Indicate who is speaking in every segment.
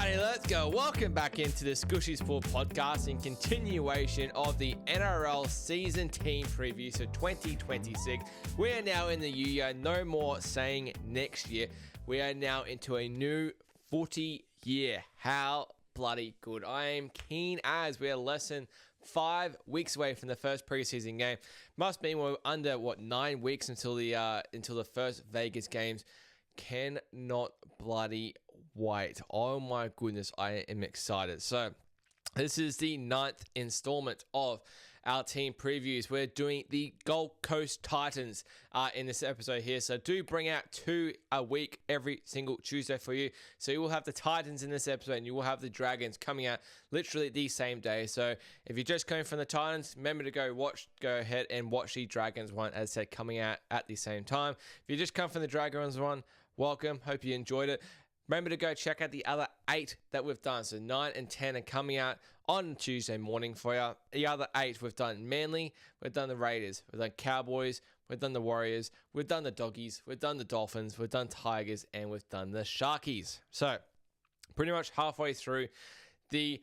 Speaker 1: Alrighty, let's go. Welcome back into the Skooshi Sport podcast in continuation of the NRL season team preview for 2026. We are now in the new year. No more saying next year. We are now into a new footy year. How bloody good. I am keen as we are less than 5 weeks away from the first preseason game. Must mean we're under, 9 weeks until the first Vegas games. Cannot bloody wait. Oh my goodness, I am excited. So this is the 9th installment of our team previews. We're doing the Gold Coast Titans in this episode here. So do bring out 2 a week every single Tuesday for you. So you will have the Titans in this episode and you will have the Dragons coming out literally the same day. So if you're just coming from the Titans, remember to go ahead and watch the Dragons one, as I said, coming out at the same time. If you just come from the Dragons one, welcome. Hope you enjoyed it. Remember to go check out the other 8 that we've done. So 9 and 10 are coming out on Tuesday morning for you. The other 8 we've done Manly, we've done the Raiders, we've done Cowboys, we've done the Warriors, we've done the Doggies, we've done the Dolphins, we've done Tigers, and we've done the Sharkies. So pretty much halfway through the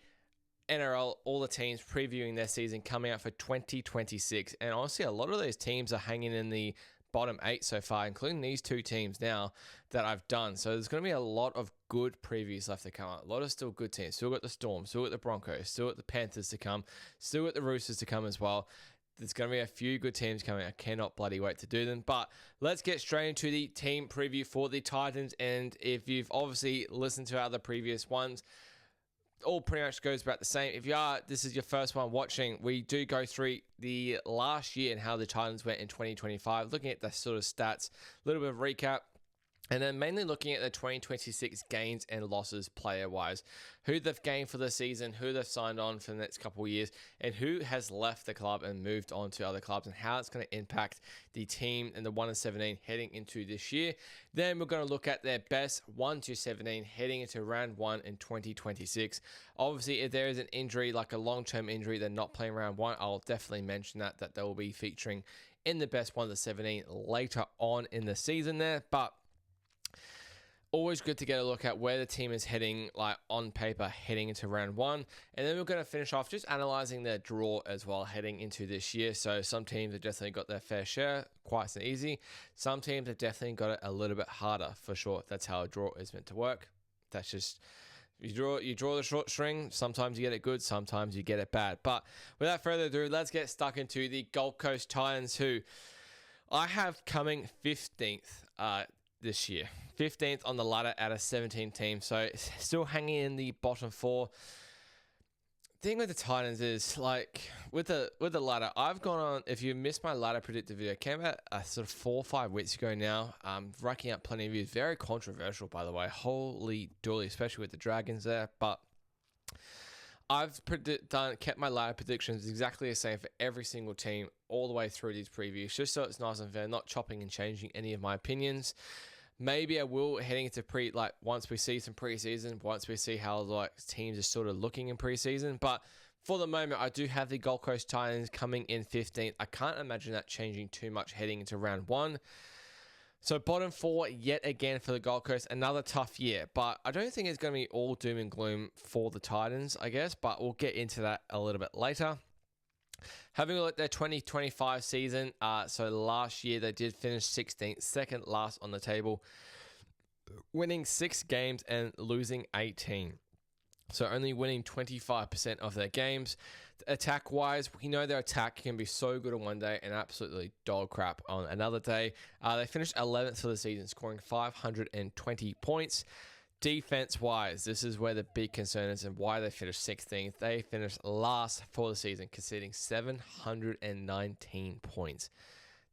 Speaker 1: NRL, all the teams previewing their season coming out for 2026. And honestly, a lot of those teams are hanging in the bottom 8 so far, including these 2 teams now that I've done. So there's going to be a lot of good previews left to come out. A lot of still good teams. Still got the Storm, still got the Broncos, still got the Panthers to come, still got the Roosters to come as well. There's going to be a few good teams coming. I cannot bloody wait to do them. But let's get straight into the team preview for the Titans. And if you've obviously listened to other previous ones, all pretty much goes about the same. If this is your first one watching, we do go through the last year and how the Titans went in 2025, looking at the sort of stats, a little bit of recap, and then mainly looking at the 2026 gains and losses player-wise. Who they've gained for the season, who they've signed on for the next couple of years, and who has left the club and moved on to other clubs, and how it's going to impact the team and the 1-17 heading into this year. Then we're going to look at their best 1-17 heading into round 1 in 2026. Obviously, if there is an injury, like a long-term injury, they're not playing round 1, I'll definitely mention that they will be featuring in the best 1-17 later on in the season there. But always good to get a look at where the team is heading, like on paper, heading into round 1. And then we're going to finish off just analysing their draw as well heading into this year. So some teams have definitely got their fair share, quite so easy. Some teams have definitely got it a little bit harder, for sure. That's how a draw is meant to work. That's just, you draw the short string. Sometimes you get it good, sometimes you get it bad. But without further ado, let's get stuck into the Gold Coast Titans, who I have coming 15th this year. 15th on the ladder out of 17 teams, so still hanging in the bottom 4. The thing with the Titans is, like, with the ladder, I've gone on, if you missed my ladder predictor video, it came out sort of 4 or 5 weeks ago now, racking up plenty of views. Very controversial, by the way. Holy dooly, especially with the Dragons there, but I've kept my ladder predictions exactly the same for every single team all the way through these previews, just so it's nice and fair, not chopping and changing any of my opinions. Maybe I will heading into once we see some preseason, once we see how teams are sort of looking in preseason. But for the moment, I do have the Gold Coast Titans coming in 15th. I can't imagine that changing too much heading into round 1. So bottom 4 yet again for the Gold Coast. Another tough year, but I don't think it's going to be all doom and gloom for the Titans, I guess. But we'll get into that a little bit later. Having a look at their 2025 season, so last year they did finish 16th, second last on the table, winning 6 games and losing 18. So only winning 25% of their games. Attack-wise, we know their attack can be so good on one day and absolutely dog crap on another day. They finished 11th for the season, scoring 520 points. Defense-wise, this is where the big concern is and why they finished 16th. They finished last for the season, conceding 719 points.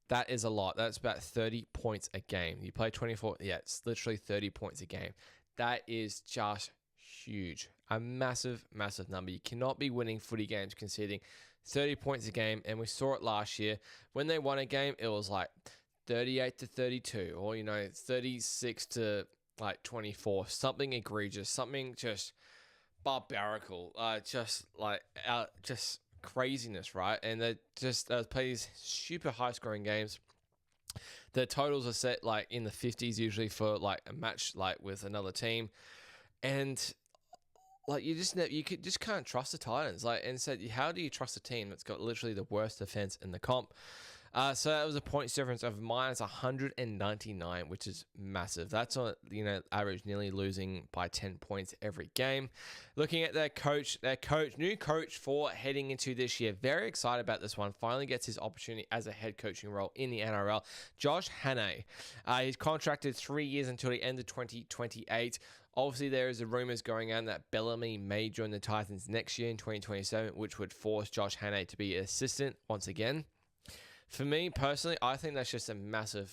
Speaker 1: That is a lot. That's about 30 points a game. You play 24, it's literally 30 points a game. That is just huge. A massive, massive number. You cannot be winning footy games conceding 30 points a game, and we saw it last year. When they won a game, it was like 38-32, or 36 to 24, something egregious, something just barbarical, just craziness, right? And they just play these super high scoring games. The totals are set in the 50s usually for a match with another team, and like you could just can't trust the Titans. Like, and said, how do you trust a team that's got literally the worst defense in the comp? So that was a points difference of minus 199, which is massive. That's on, average nearly losing by 10 points every game. Looking at their new coach for heading into this year. Very excited about this one. Finally gets his opportunity as a head coaching role in the NRL. Josh Hannay. He's contracted 3 years until the end of 2028. Obviously, there is the rumors going on that Bellamy may join the Titans next year in 2027, which would force Josh Hannay to be an assistant once again. For me personally, I think that's just a massive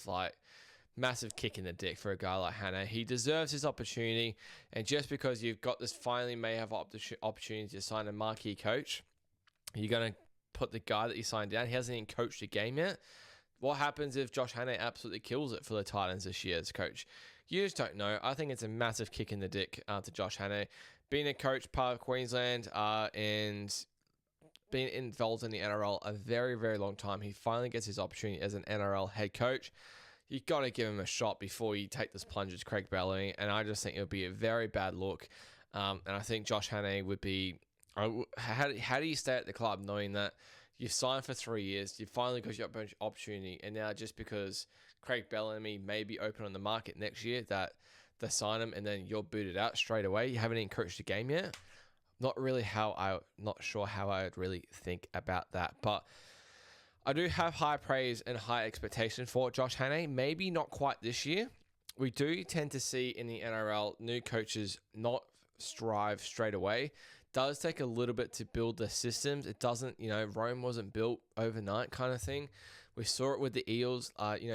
Speaker 1: kick in the dick for a guy like Hannah. He deserves his opportunity, and just because you've got this finally may have opportunity to sign a marquee coach, you're going to put the guy that you signed down. He hasn't even coached a game yet. What happens if Josh Hannah absolutely kills it for the Titans this year as coach? You just don't know. I think it's a massive kick in the dick to Josh Hannah. Being a coach part of Queensland and been involved in the NRL a very, very long time. He finally gets his opportunity as an NRL head coach. You got to give him a shot before you take this plunge as Craig Bellamy, and I just think it would be a very bad look. And I think Josh Hannay would be. How do you stay at the club knowing that you've signed for 3 years, you finally got your opportunity, and now just because Craig Bellamy may be open on the market next year, that they sign him and then you're booted out straight away. You haven't even coached a game yet. Not sure how I would really think about that, but I do have high praise and high expectation for Josh Hannay. Maybe not quite this year. We do tend to see in the NRL new coaches not strive straight away. Does take a little bit to build the systems. It doesn't, Rome wasn't built overnight kind of thing. We saw it with the Eels.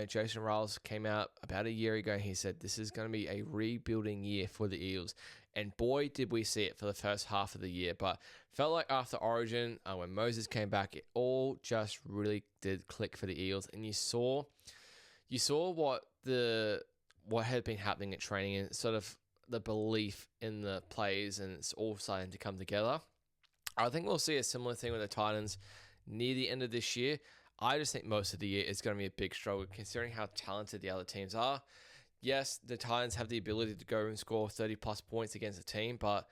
Speaker 1: Jason Riles came out about a year ago and he said this is going to be a rebuilding year for the Eels. And boy, did we see it for the first half of the year. But felt like after Origin, when Moses came back, it all just really did click for the Eels. And you saw what had been happening at training and sort of the belief in the plays, and it's all starting to come together. I think we'll see a similar thing with the Titans near the end of this year. I just think most of the year is going to be a big struggle considering how talented the other teams are. Yes, the Titans have the ability to go and score 30-plus points against a team, but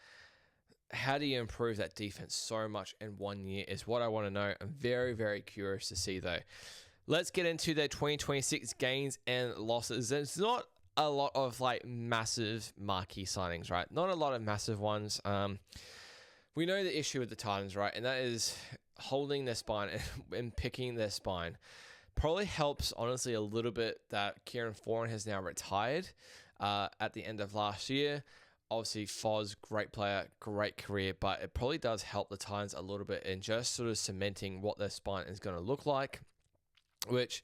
Speaker 1: how do you improve that defense so much in 1 year is what I want to know. I'm very, very curious to see, though. Let's get into the 2026 gains and losses. It's not a lot of massive marquee signings, right? Not a lot of massive ones. We know the issue with the Titans, right? And that is holding their spine and picking their spine. Probably helps, honestly, a little bit that Kieran Foran has now retired at the end of last year. Obviously, Foz, great player, great career, but it probably does help the Titans a little bit in just sort of cementing what their spine is going to look like, which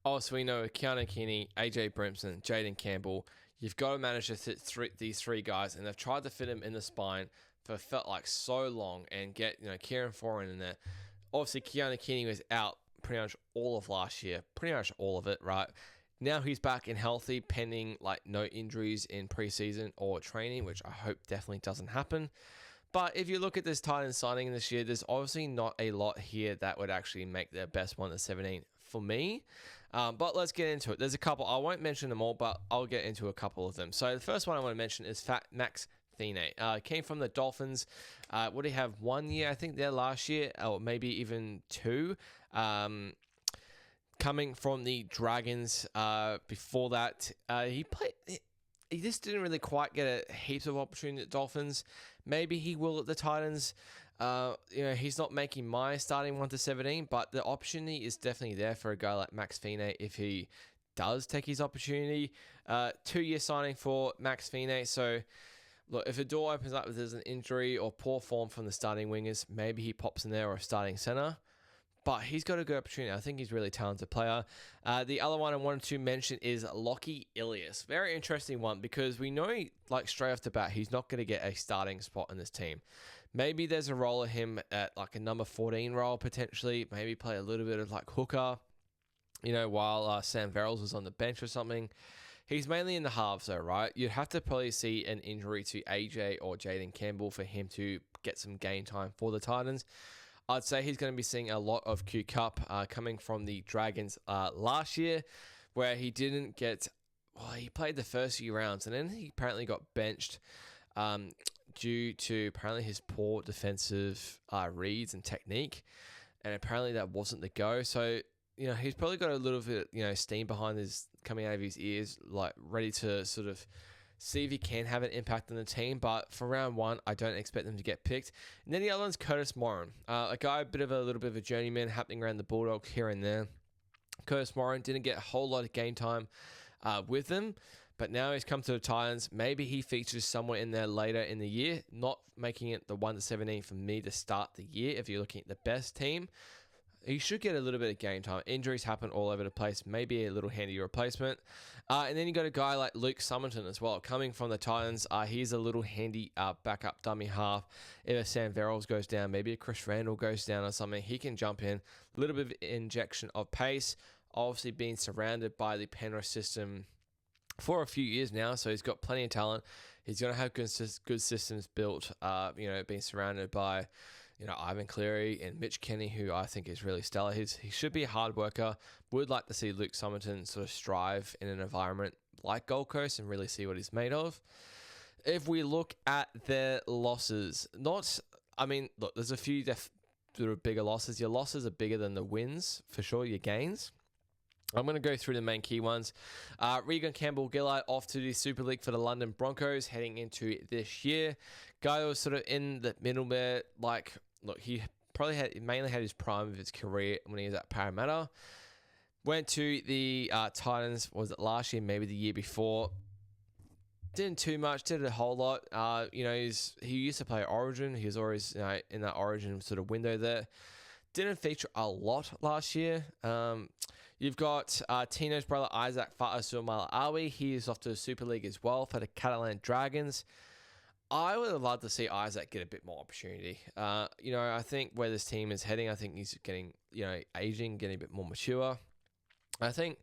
Speaker 1: obviously we know with Keanu Keaney, AJ Brimson, Jaden Campbell, you've got to manage to fit these three guys, and they've tried to fit them in the spine for felt like so long and get Kieran Foran in there. Obviously, Keanu Keaney was out pretty much all of last year, pretty much all of it, right? Now he's back and healthy, pending no injuries in preseason or training, which I hope definitely doesn't happen. But if you look at this Titans signing this year, there's obviously not a lot here that would actually make their best one to 17 for me. But let's get into it. There's a couple. I won't mention them all, but I'll get into a couple of them. So the first one I want to mention is Max Fine. Came from the Dolphins. What do you have? 1 year, I think, there last year, or maybe even 2. Coming from the Dragons before that, he just didn't really quite get a heap of opportunity at Dolphins. Maybe he will at the Titans. He's not making my starting 1 to 17, but the opportunity is definitely there for a guy like Max Fine if he does take his opportunity. 2-year signing for Max Fine. So, look, if a door opens up if there's an injury or poor form from the starting wingers, maybe he pops in there or a starting center. But he's got a good opportunity. I think he's a really talented player. The other one I wanted to mention is Lockie Ilias. Very interesting one because we know, straight off the bat, he's not going to get a starting spot in this team. Maybe there's a role of him at a number 14 role potentially. Maybe play a little bit of hooker, while Sam Verrills was on the bench or something. He's mainly in the halves though, right? You'd have to probably see an injury to AJ or Jaden Campbell for him to get some game time for the Titans. I'd say he's going to be seeing a lot of Q Cup coming from the Dragons last year, where he didn't get... Well, he played the first few rounds, and then he apparently got benched due to apparently his poor defensive reads and technique. And apparently that wasn't the go. So, he's probably got a little bit, steam behind his, coming out of his ears, like ready to sort of see if he can have an impact on the team. But for round one, I don't expect them to get picked. And then the other one's Curtis Moran, a guy, a little bit of a journeyman happening around the Bulldogs here and there. Curtis Moran didn't get a whole lot of game time with them, but now he's come to the Titans. Maybe he features somewhere in there later in the year, not making it the 1-17 for me to start the year. If you're looking at the best team, he should get a little bit of game time. Injuries happen all over the place. Maybe a little handy replacement. And then you got a guy like Luke Summerton as well, coming from the Titans. He's a little handy backup dummy half. If a Sam Verrills goes down, maybe a Chris Randall goes down or something, he can jump in. A little bit of injection of pace. Obviously being surrounded by the Penrith system for a few years now, so he's got plenty of talent. He's going to have good systems built, being surrounded by Ivan Cleary and Mitch Kenny, who I think is really stellar. He should be a hard worker. Would like to see Luke Summerton sort of strive in an environment like Gold Coast and really see what he's made of. If we look at their losses, look, there's a few bigger losses. Your losses are bigger than the wins, for sure, your gains. I'm going to go through the main key ones. Regan Campbell-Gillard off to the Super League for the London Broncos heading into this year. Guy was sort of in the middle there. He probably mainly had his prime of his career when he was at Parramatta. Went to the Titans, was it last year, maybe the year before. Didn't too much, did a whole lot. He used to play Origin. He was always in that Origin sort of window there. Didn't feature a lot last year. You've got Tino's brother Isaac Fa'asuamaleaui. He is off to the Super League as well for the Catalan Dragons. I would have loved to see Isaac get a bit more opportunity. I think where this team is heading, I think he's getting, aging, getting a bit more mature. I think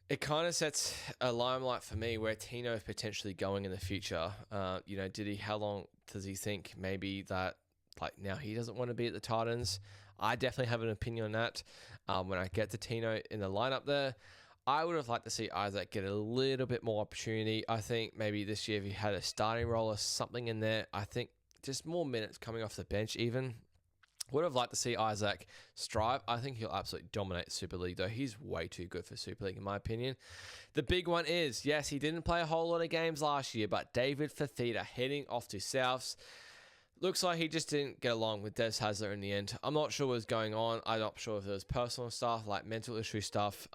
Speaker 1: it kind of sets a limelight for me where Tino is potentially going in the future. How long does he think maybe that, now he doesn't want to be at the Titans? I definitely have an opinion on that. When I get to Tino in the lineup there, I would have liked to see Isaac get a little bit more opportunity. I think maybe this year if he had a starting role or something in there, I think just more minutes coming off the bench even. Would have liked to see Isaac strive. I think he'll absolutely dominate Super League though. He's way too good for Super League in my opinion. The big one is, yes, he didn't play a whole lot of games last year, but David Fafita heading off to Souths. Looks like he just didn't get along with Des Hasler in the end. I'm not sure what's going on. I'm not sure if it was personal stuff, like mental issue stuff.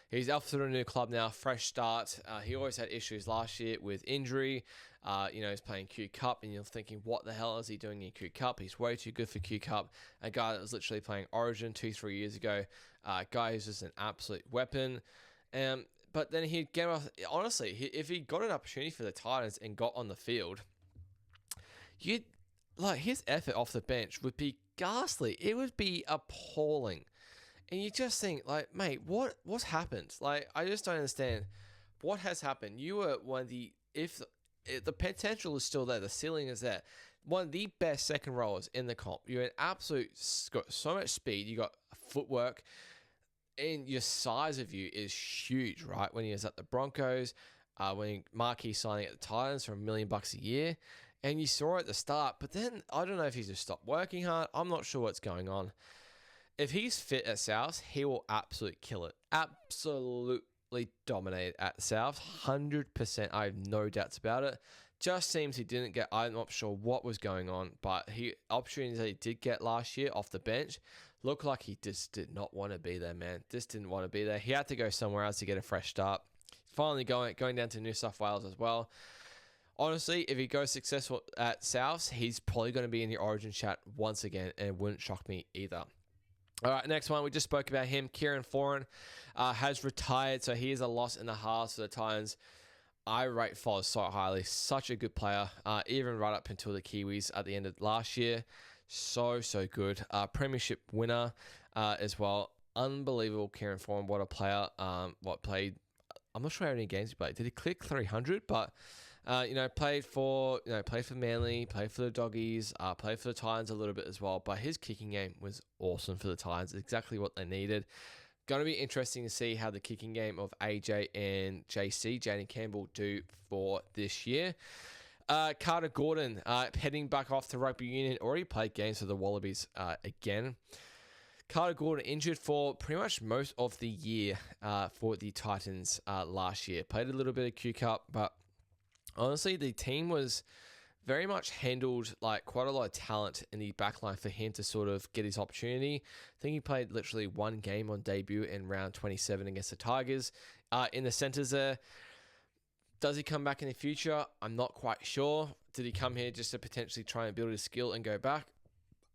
Speaker 1: He's off to a new club now, fresh start. He always had issues last year with injury. He's playing Q Cup, and you're thinking, what the hell is he doing in Q Cup? He's way too good for Q Cup. A guy that was literally playing Origin 2-3 years ago. A guy who's just an absolute weapon. But then he'd get off. Honestly, if he got an opportunity for the Titans and got on the field, his effort off the bench would be ghastly. It would be appalling. And you just think, mate, what's happened? I just don't understand what has happened. You were one of if the potential is still there, the ceiling is there, one of the best second rowers in the comp. You're an absolute, got so much speed, you got footwork, and your size of you is huge, right? When he was at the Broncos, when Marquis signing at the Titans for $1 million a year, and you saw it at the start, but then I don't know if he's just stopped working hard. I'm not sure what's going on. If he's fit at South, he will absolutely kill it. Absolutely dominate at South. 100%. I have no doubts about it. Just seems he didn't get, I'm not sure what was going on, but opportunities that he did get last year off the bench looked like he just did not want to be there, man. Just didn't want to be there. He had to go somewhere else to get a fresh start. Finally going down to New South Wales as well. Honestly, if he goes successful at Souths, he's probably going to be in the Origin chat once again, and it wouldn't shock me either. All right, next one. We just spoke about him. Kieran Foran has retired, so he is a loss in the halves for the Titans. I rate Foz so highly. Such a good player, even right up until the Kiwis at the end of last year. So good. Premiership winner as well. Unbelievable Kieran Foran. What a player. Played, I'm not sure how many games he played. Did he click 300? But... played for Manly, played for the Doggies, played for the Titans a little bit as well. But his kicking game was awesome for the Titans. Exactly what they needed. Going to be interesting to see how the kicking game of AJ and JC, Jaden Campbell, do for this year. Carter Gordon heading back off to rugby union. Already played games for the Wallabies again. Carter Gordon injured for pretty much most of the year for the Titans last year. Played a little bit of Q Cup, but honestly, the team was very much handled like quite a lot of talent in the backline for him to sort of get his opportunity. I think he played literally one game on debut in round 27 against the Tigers. In the centres there, does he come back in the future? I'm not quite sure. Did he come here just to potentially try and build his skill and go back?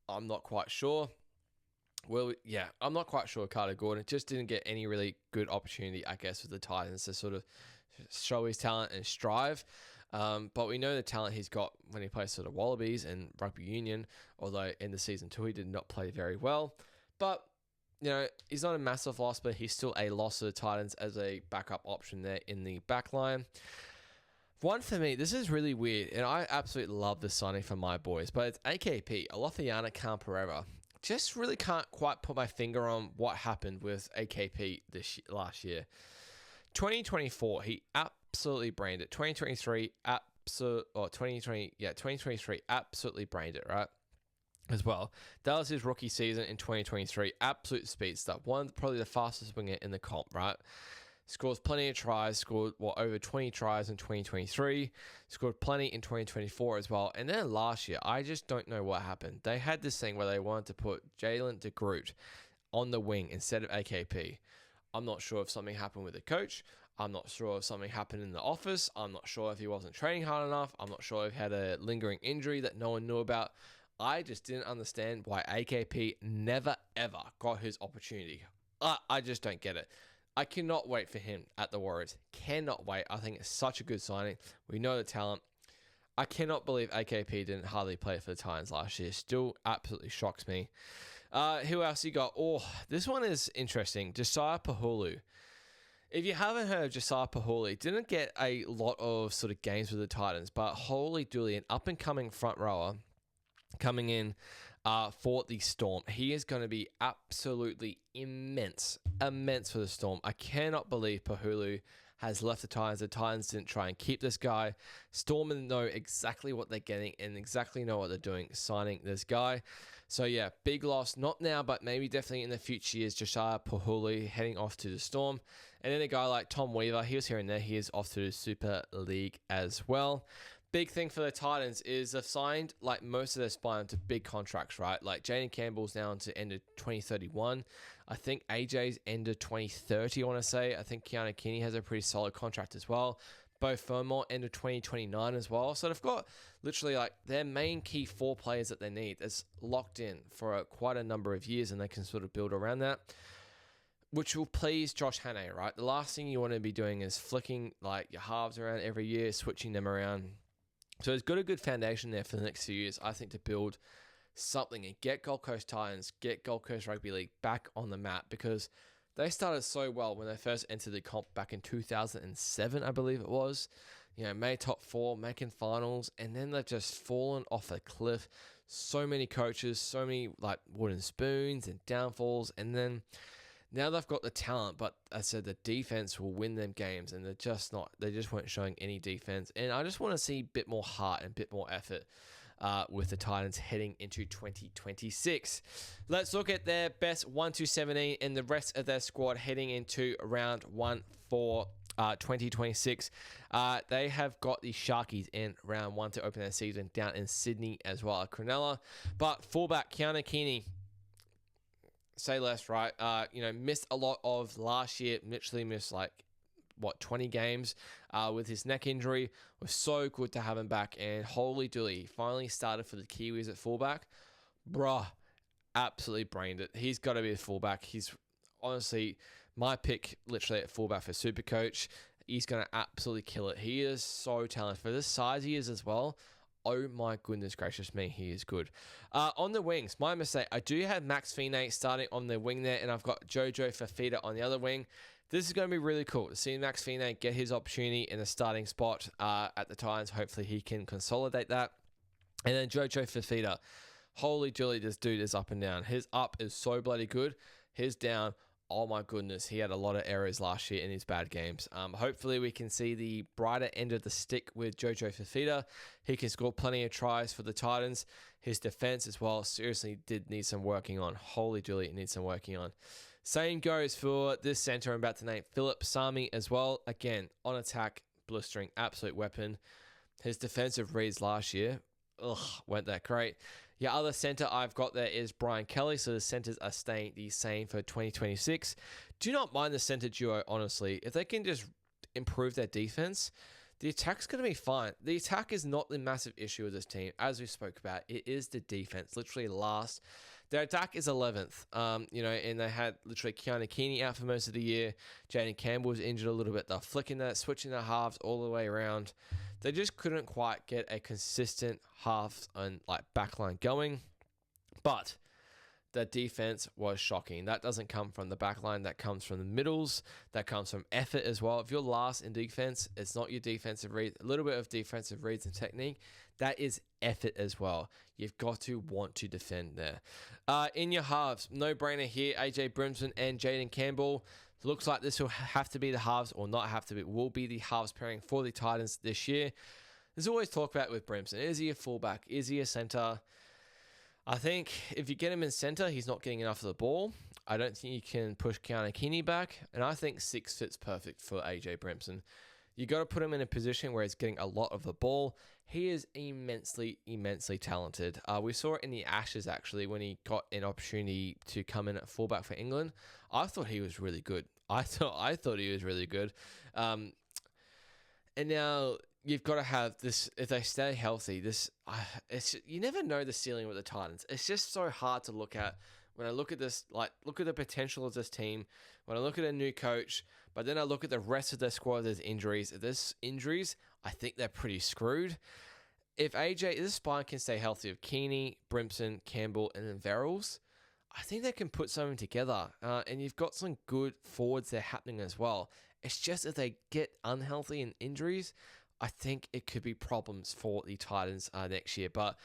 Speaker 1: I'm not quite sure. Well, yeah, I'm not quite sure. Carter Gordon just didn't get any really good opportunity, I guess, with the Titans to sort of show his talent and strive. But we know the talent he's got when he plays for the Wallabies and rugby union, although in the season 2 he did not play very well. But, you know, he's not a massive loss, but he's still a loss to the Titans as a backup option there in the back line. One for me, this is really weird, and I absolutely love this signing for my boys, but it's AKP, Alofiana Khan-Pereira. Just really can't quite put my finger on what happened with AKP last year. 2024, he absolutely brained it. 2023, 2023 absolutely brained it, right? As well. That was his rookie season in 2023. Absolute speed stuff. Probably the fastest winger in the comp, right? Scores plenty of tries. Scored over 20 tries in 2023. Scored plenty in 2024 as well. And then last year, I just don't know what happened. They had this thing where they wanted to put Jalen de Groot on the wing instead of AKP. I'm not sure if something happened with the coach. I'm not sure if something happened in the office. I'm not sure if he wasn't training hard enough. I'm not sure if he had a lingering injury that no one knew about. I just didn't understand why AKP never, ever got his opportunity. I just don't get it. I cannot wait for him at the Warriors. Cannot wait. I think it's such a good signing. We know the talent. I cannot believe AKP didn't hardly play for the Titans last year. Still absolutely shocks me. Who else you got? Oh, this one is interesting. Josiah Pahulu. If you haven't heard of Josiah Pahulu, didn't get a lot of sort of games with the Titans, but holy dooly, an up-and-coming front rower coming in for the Storm. He is going to be absolutely immense for the Storm. I cannot believe Pahulu has left the Titans. The Titans didn't try and keep this guy. Storm know exactly what they're getting and exactly know what they're doing, signing this guy. So yeah, big loss. Not now, but maybe definitely in the future years. Josiah Pahulu heading off to the Storm. And then a guy like Tom Weaver, he was here and there. He is off to the Super League as well. Big thing for the Titans is they've signed like most of their spine to big contracts, right? Like Jaden Campbell's now into end of 2031. I think AJ's end of 2030, I want to say. I think Keanu Keeney has a pretty solid contract as well. Bo Fermor end of 2029 as well. So they've got literally like their main key 4 players that they need that's locked in for quite a number of years, and they can sort of build around that, which will please Josh Hannay, right? The last thing you want to be doing is flicking like your halves around every year, switching them around. So it's got a good foundation there for the next few years, I think, to build something and get Gold Coast Titans, get Gold Coast Rugby League back on the map, because they started so well when they first entered the comp back in 2007, I believe it was. You know, made top 4, making finals, and then they've just fallen off a cliff. So many coaches, so many like wooden spoons and downfalls, and then now they've got the talent, but I said the defense will win them games, and they're just not. They just weren't showing any defense, and I just want to see a bit more heart and a bit more effort with the Titans heading into 2026. Let's look at their best 1-17 and the rest of their squad heading into round 1 for 2026. They have got the Sharkies in round 1 to open their season down in Sydney as well at Cronulla. But fullback Keanu Keeney, say less, right? Missed a lot of last year. Literally missed 20 games with his neck injury. It was so good to have him back, and holy dooly, he finally started for the Kiwis at fullback. Bruh, absolutely brained it. He's got to be a fullback. He's honestly my pick, literally at fullback for Supercoach. He's going to absolutely kill it. He is so talented for the size he is as well. Oh my goodness gracious me, he is good. On the wings, my mistake. I do have Max Fine starting on the wing there, and I've got Jojo Fafita on the other wing. This is going to be really cool to see Max Fine get his opportunity in the starting spot at the Titans. Hopefully he can consolidate that. And then Jojo Fafita. Holy dooly, this dude is up and down. His up is so bloody good. His down, oh my goodness, he had a lot of errors last year in his bad games. Hopefully we can see the brighter end of the stick with Jojo Fafita. He can score plenty of tries for the Titans. His defense as well seriously did need some working on. Holy dooly, it needs some working on. Same goes for this center I'm about to name, Philip Sami as well. Again, on attack, blistering, absolute weapon. His defensive reads last year, weren't that great. Your other center I've got there is Brian Kelly, so the centers are staying the same for 2026. Do not mind the center duo, honestly. If they can just improve their defense, the attack's going to be fine. The attack is not the massive issue with this team, as we spoke about. It is the defense, literally last. Their attack is 11th, and they had literally Keanu Keeney out for most of the year. Jaden Campbell was injured a little bit. They're flicking that, switching their halves all the way around. They just couldn't quite get a consistent halves and backline going. But the defense was shocking. That doesn't come from the backline. That comes from the middles. That comes from effort as well. If you're last in defense, it's not your defensive read. A little bit of defensive reads and technique. That is effort as well. You've got to want to defend there. In your halves, no brainer here. AJ Brimson and Jaden Campbell. Looks like this will have to be the halves, or not have to be. Will be the halves pairing for the Titans this year. There's always talk about with Brimson. Is he a fullback? Is he a center? I think if you get him in center, he's not getting enough of the ball. I don't think you can push Keanu Keeney back. And I think 6 fits perfect for AJ Brimson. You got to put him in a position where he's getting a lot of the ball. He is immensely, immensely talented. We saw it in the Ashes, actually, when he got an opportunity to come in at fullback for England. I thought he was really good. I thought he was really good. And now you've got to have this, if they stay healthy, you never know the ceiling with the Titans. It's just so hard to look at. When I look at this, look at the potential of this team, when I look at a new coach, but then I look at the rest of their squad, there's injuries. If there's injuries, I think they're pretty screwed. If this spine can stay healthy of Keeney, Brimson, Campbell, and then Verrills, I think they can put something together. And you've got some good forwards there happening as well. It's just if they get unhealthy and injuries, I think it could be problems for the Titans next year. But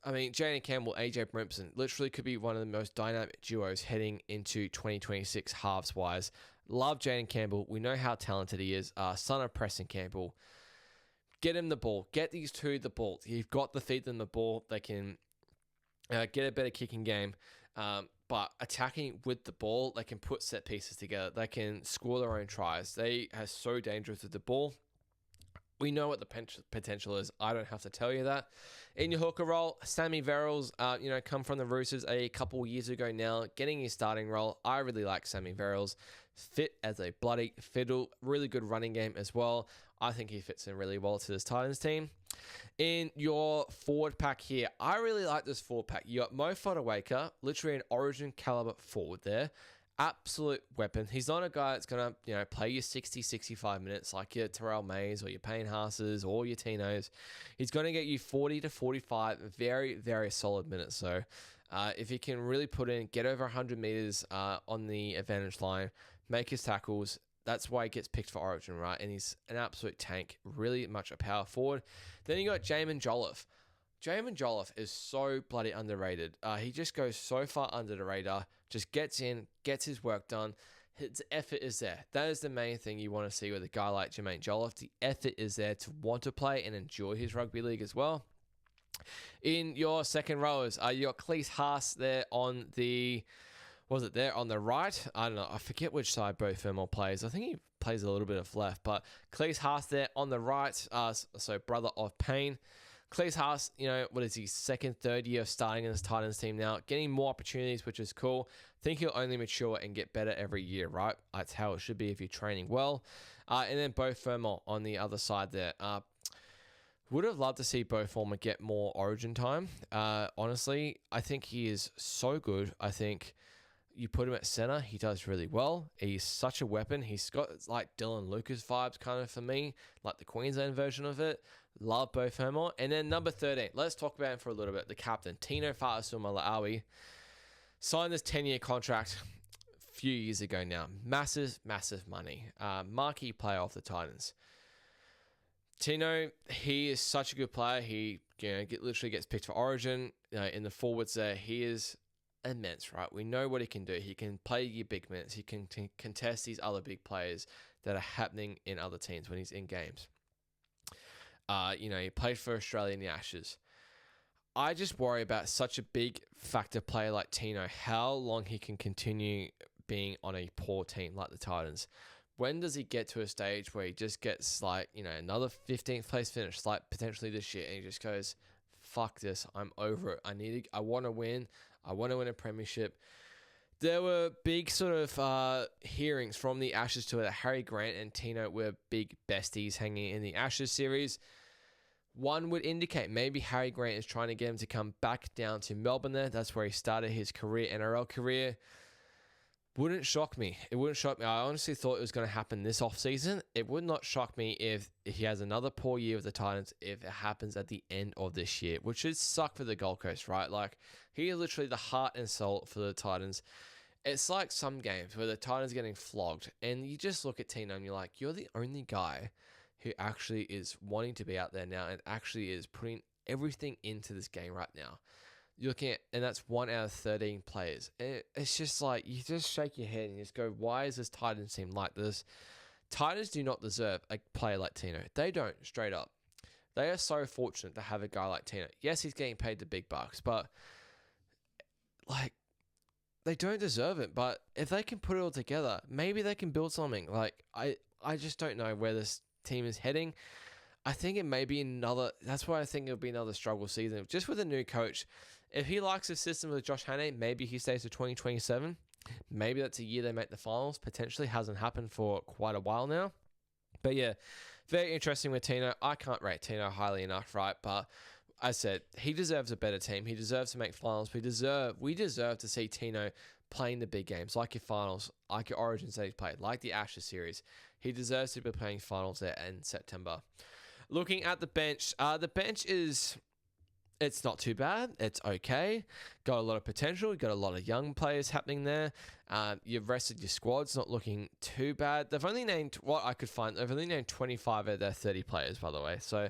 Speaker 1: I mean, Jaden Campbell, AJ Brimson literally could be one of the most dynamic duos heading into 2026 halves-wise. Love Jaden Campbell. We know how talented he is. Son of Preston Campbell. Get him the ball. Get these two the ball. You've got to feed them the ball. They can get a better kicking game. But attacking with the ball, they can put set pieces together. They can score their own tries. They are so dangerous with the ball. We know what the potential is. I don't have to tell you that. In your hooker role, Sammy Verrills, come from the Roosters a couple years ago now, getting his starting role. I really like Sammy Verrills. Fit as a bloody fiddle. Really good running game as well. I think he fits in really well to this Titans team. In your forward pack here, I really like this forward pack. You got Mo Fodawaker, literally an Origin caliber forward there. Absolute weapon. He's not a guy that's going to, play you 60, 65 minutes like your Terrell Mays or your Payne Haas's or your Tinos. He's going to get you 40 to 45 very, very solid minutes. So if he can really put in, get over 100 meters on the advantage line, make his tackles, that's why he gets picked for Origin, right? And he's an absolute tank, really much a power forward. Then you got Jamin Jolliffe. Jamin Jolliffe is so bloody underrated. He just goes so far under the radar, just gets in, gets his work done. His effort is there. That is the main thing you want to see with a guy like Jamin Jolliffe. The effort is there to want to play and enjoy his rugby league as well. In your second rowers, you got Cleese Haas there on the... Was it there on the right? I don't know. I forget which side Beau Fermor plays. I think he plays a little bit of left. But Cleese Haas there on the right. So brother of Payne. Cleese Haas, what is he, second, third year of starting in this Titans team now, getting more opportunities, which is cool. I think he'll only mature and get better every year, right? That's how it should be if you're training well. And then Beau Fermor on the other side there. Would have loved to see Beau Fermor get more Origin time. Honestly, I think he is so good. I think you put him at center, he does really well. He's such a weapon. He's got like Dylan Lucas vibes kind of for me, like the Queensland version of it. Love Beau Fermor. And then number 13, let's talk about him for a little bit. The captain, Tino Fa'asuamaleaui, signed this 10-year contract a few years ago now. Massive, massive money. Marquee player off the Titans. Tino, he is such a good player. He literally gets picked for Origin. In the forwards there, he is immense, right? We know what he can do. He can play your big minutes. He can contest these other big players that are happening in other teams when he's in games. He played for Australia in the Ashes. I just worry about such a big factor player like Tino, how long he can continue being on a poor team like the Titans. When does he get to a stage where he just gets another 15th place finish, like potentially this year, and he just goes, fuck this, I'm over it. I want to win. I want to win a premiership. There were big sort of hearings from the Ashes tour that Harry Grant and Tino were big besties hanging in the Ashes series. One would indicate maybe Harry Grant is trying to get him to come back down to Melbourne there. That's where he started his NRL career. Wouldn't shock me. It wouldn't shock me. I honestly thought it was going to happen this offseason. It would not shock me if he has another poor year with the Titans if it happens at the end of this year, which would suck for the Gold Coast, right? Like, he is literally the heart and soul for the Titans. It's like some games where the Titans are getting flogged, and you just look at Tino and you're like, you're the only guy who actually is wanting to be out there now and actually is putting everything into this game right now. You're looking at, and that's 1 out of 13 players. And it's just like, you just shake your head and you just go, why is this Titans team like this? Titans do not deserve a player like Tino. They don't, straight up. They are so fortunate to have a guy like Tino. Yes, he's getting paid the big bucks, but like, they don't deserve it. But if they can put it all together, maybe they can build something. Like, I just don't know where this team is heading. I think it may be that's why I think it'll be another struggle season. Just with a new coach. If he likes the system with Josh Hannay, maybe he stays to 2027. Maybe that's a year they make the finals. Potentially hasn't happened for quite a while now. But yeah, very interesting with Tino. I can't rate Tino highly enough, right? But I said, he deserves a better team. He deserves to make finals. We deserve to see Tino playing the big games, like your finals, like your Origins that he's played, like the Ashes series. He deserves to be playing finals there in September. Looking at the bench it's not too bad. It's okay. Got a lot of potential. Got a lot of young players happening there. You've rested your squad's not looking too bad. They've only named 25 of their 30 players, by the way. So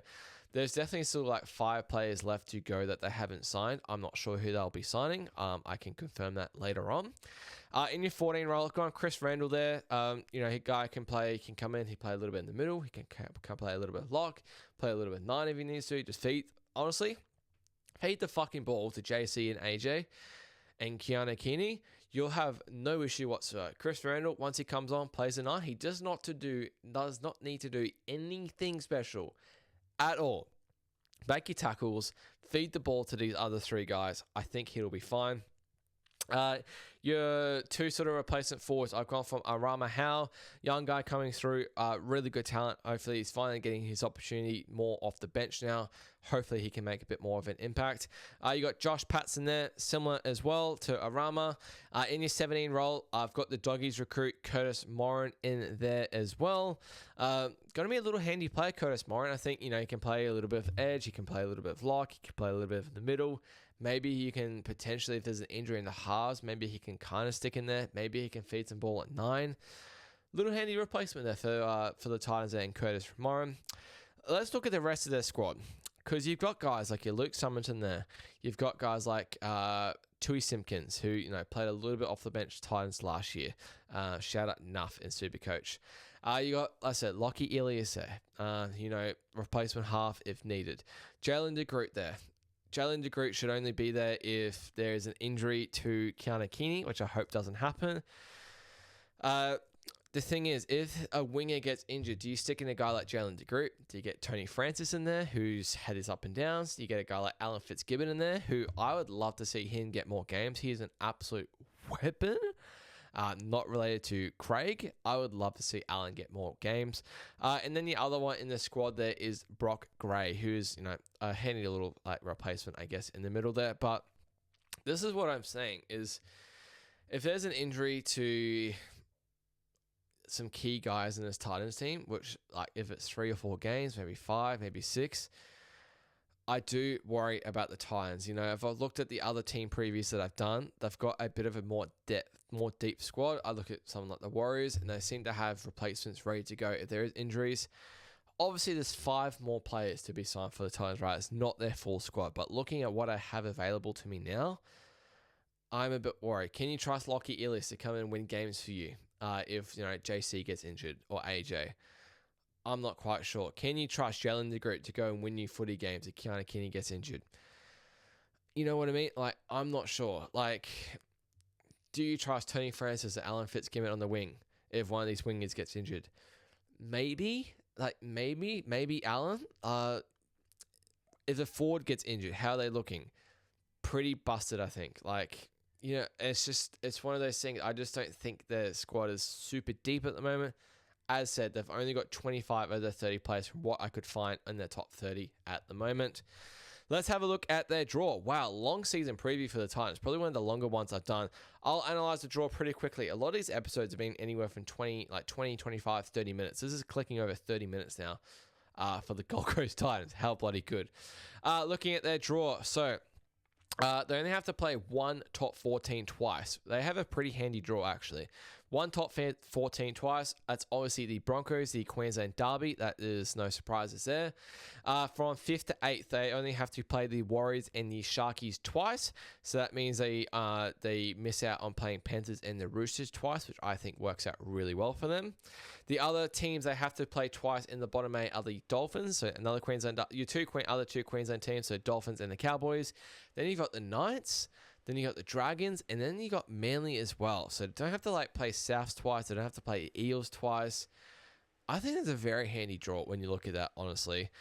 Speaker 1: there's definitely still like 5 players left to go that they haven't signed. I'm not sure who they'll be signing. I can confirm that later on. In your 14 role, I've gone Chris Randall there. He guy can play. He can come in. He play a little bit in the middle. He can play a little bit of lock. Play a little bit of 9 if he needs to. Just feed the fucking ball to JC and AJ and Keanu Keeney. You'll have no issue whatsoever. Chris Randall, once he comes on, plays a 9. He does not need to do anything special at all. Back your tackles, feed the ball to these other 3 guys. I think he'll be fine. Your 2 sort of replacement forwards, I've gone from Arama Howe, young guy coming through, really good talent. Hopefully he's finally getting his opportunity more off the bench now. Hopefully he can make a bit more of an impact. You got Josh Patson there, similar as well to Arama. In your 17 role, I've got the Doggies recruit Curtis Morin in there as well. Going to be a little handy player, Curtis Morin. I think, he can play a little bit of edge, he can play a little bit of lock, he can play a little bit of the middle. Maybe you can potentially, if there's an injury in the halves, maybe he can kind of stick in there. Maybe he can feed some ball at 9. Little handy replacement there for the Titans there and Curtis Morin. Let's look at the rest of their squad. Because you've got guys like your Luke Summerton there. You've got guys like Tui Simpkins, who played a little bit off the bench Titans last year. Shout out Nuff in Supercoach. You got, like I said, Lockie Ilias there. Replacement half if needed. Jalen DeGroot there. Jalen DeGroot should only be there if there is an injury to Keanu Keeney, which I hope doesn't happen. The thing is, if a winger gets injured, do you stick in a guy like Jalen DeGroot? Do you get Tony Francis in there, who's had his up and downs? Do you get a guy like Alan Fitzgibbon in there, who I would love to see him get more games? He is an absolute weapon. Not related to Craig. I would love to see Alan get more games. And then the other one in the squad there is Brock Gray, who's, a handy little replacement, I guess, in the middle there. But this is what I'm saying is, if there's an injury to some key guys in this Titans team, which if it's 3 or 4 games, maybe 5, maybe 6, I do worry about the Titans. If I've looked at the other team previews that I've done, they've got a bit of a more deep squad. I look at someone like the Warriors, and they seem to have replacements ready to go if there is injuries. Obviously, there's 5 more players to be signed for the Titans, right? It's not their full squad, but looking at what I have available to me now, I'm a bit worried. Can you trust Lockie Ellis to come and win games for you if, JC gets injured or AJ? I'm not quite sure. Can you trust Jalen DeGroot to go and win you footy games if Keanu Kenny gets injured? You know what I mean? Like, I'm not sure. Like, do you trust Tony Francis or Alan Fitzgibbon on the wing if one of these wingers gets injured? Maybe. Maybe Alan. If the forward gets injured, how are they looking? Pretty busted, I think. Like, it's one of those things. I just don't think the squad is super deep at the moment. As said, they've only got 25 of the 30 players from what I could find in their top 30 at the moment. Let's have a look at their draw. Wow, long season preview for the Titans. Probably one of the longer ones I've done. I'll analyze the draw pretty quickly. A lot of these episodes have been anywhere from 20, 25, 30 minutes. This is clicking over 30 minutes now for the Gold Coast Titans. How bloody good. Looking at their draw. So they only have to play one top 14 twice. They have a pretty handy draw, actually. One top 14 twice. That's obviously the Broncos, the Queensland Derby. That is no surprises there. From 5th to 8th, they only have to play the Warriors and the Sharkies twice. So that means they miss out on playing Panthers and the Roosters twice, which I think works out really well for them. The other teams they have to play twice in the bottom 8 are the Dolphins. So another Queensland, other two Queensland teams, so Dolphins and the Cowboys. Then you've got the Knights. Then you got the Dragons, and then you got Manly as well. So don't have to play Souths twice. They don't have to play Eels twice. I think it's a very handy draw when you look at that, honestly.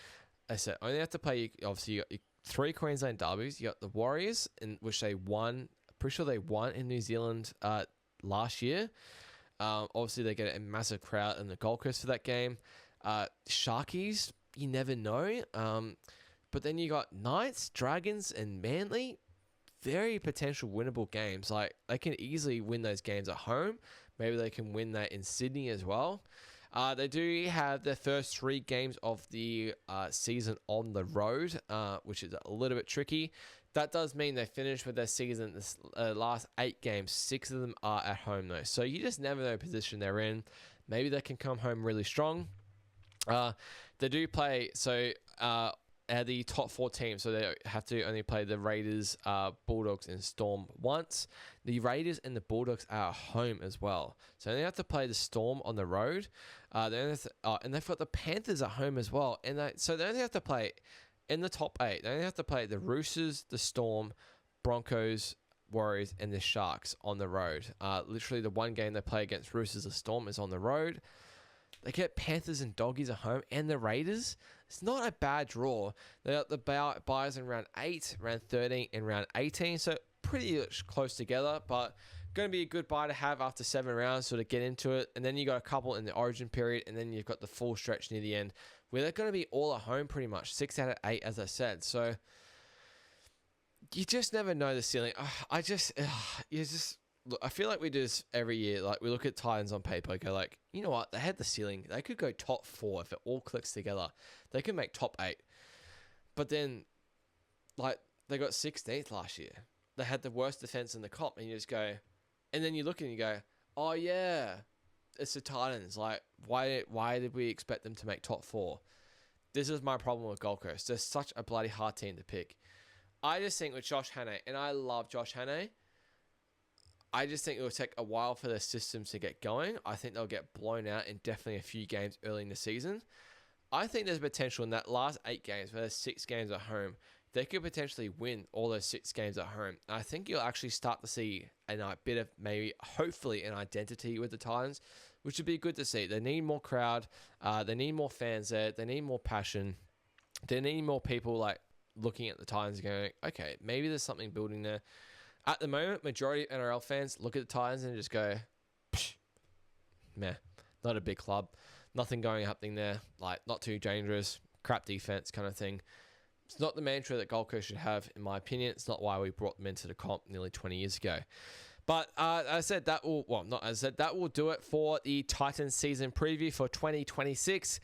Speaker 1: I said only have to play, obviously, you got your 3 Queensland derbies. You got the Warriors, in which they won. Pretty sure they won in New Zealand last year. Obviously, they get a massive crowd in the Gold Coast for that game. Sharkies, you never know. But then you got Knights, Dragons, and Manly. Very potential winnable games. Like, they can easily win those games at home. Maybe they can win that in Sydney as well. They do have their first 3 games of the season on the road, which is a little bit tricky. That does mean they finish with their season. This last 8 games, 6 of them are at home though. So you just never know the position they're in. Maybe they can come home really strong. They do play, so the top 4 teams, so they have to only play the Raiders, Bulldogs, and Storm once. The Raiders and the Bulldogs are home as well, so they have to play the Storm on the road. And they've got the Panthers at home as well, and so they only have to play in the top 8. They only have to play the Roosters, the Storm, Broncos, Warriors, and the Sharks on the road. Literally, the one game they play against Roosters or Storm is on the road. They get Panthers and Doggies at home, and the Raiders. It's not a bad draw. They got the buys in round 8, round 13, and round 18. So pretty close together, but going to be a good buy to have after 7 rounds, so to get into it. And then you got a couple in the origin period, and then you've got the full stretch near the end, where they're going to be all at home pretty much. 6 out of 8, as I said. So you just never know the ceiling. Look, I feel like we do this every year. Like, we look at Titans on paper, go like, you know what? They had the ceiling. They could go top 4 if it all clicks together. They could make top 8. But then, they got 16th last year. They had the worst defense in the comp, and you just go, and then you look and you go, oh yeah, it's the Titans. Like, why did we expect them to make top 4? This is my problem with Gold Coast. They're such a bloody hard team to pick. I just think with Josh Hannay, and I love Josh Hannay, I just think it will take a while for their systems to get going. I think they'll get blown out in definitely a few games early in the season. I think there's potential in that last 8 games, where there's 6 games at home, they could potentially win all those 6 games at home. And I think you'll actually start to see a bit of hopefully an identity with the Titans, which would be good to see. They need more crowd. They need more fans there. They need more passion. They need more people looking at the Titans and going, okay, maybe there's something building there. At the moment, majority of NRL fans look at the Titans and just go, meh, not a big club. Nothing happening there. Not too dangerous. Crap defense kind of thing. It's not the mantra that Gold Coast should have, in my opinion. It's not why we brought them into the comp nearly 20 years ago. But as I said, that will do it for the Titans season preview for 2026.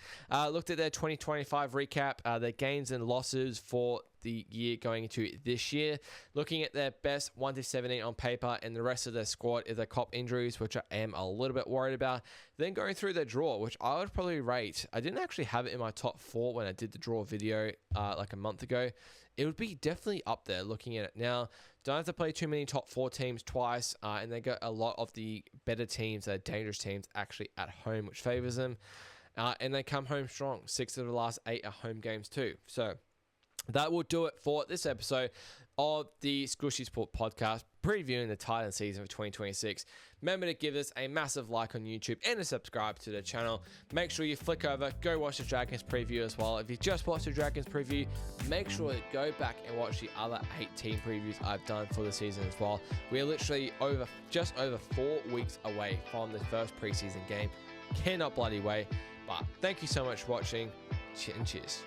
Speaker 1: Looked at their 2025 recap, their gains and losses for the year going into this year. Looking at their best 1 to 17 on paper and the rest of their squad is their cop injuries, which I am a little bit worried about. Then going through their draw, which I would probably rate. I didn't actually have it in my top 4 when I did the draw video like a month ago. It would be definitely up there looking at it now. Don't have to play too many top 4 teams twice, and they got a lot of the better teams, dangerous teams, actually at home, which favors them. And they come home strong. 6 of the last 8 are home games too. So that will do it for this episode of the Skooshi Sport podcast, previewing the Titan season of 2026. Remember to give us a massive like on YouTube and to subscribe to the channel. Make sure you flick over, go watch the Dragons preview as well. If you just watched the Dragons preview, make sure to go back and watch the other 8 team previews I've done for the season as well. We're literally just over 4 weeks away from the first preseason game. Cannot bloody wait. But thank you so much for watching, and cheers.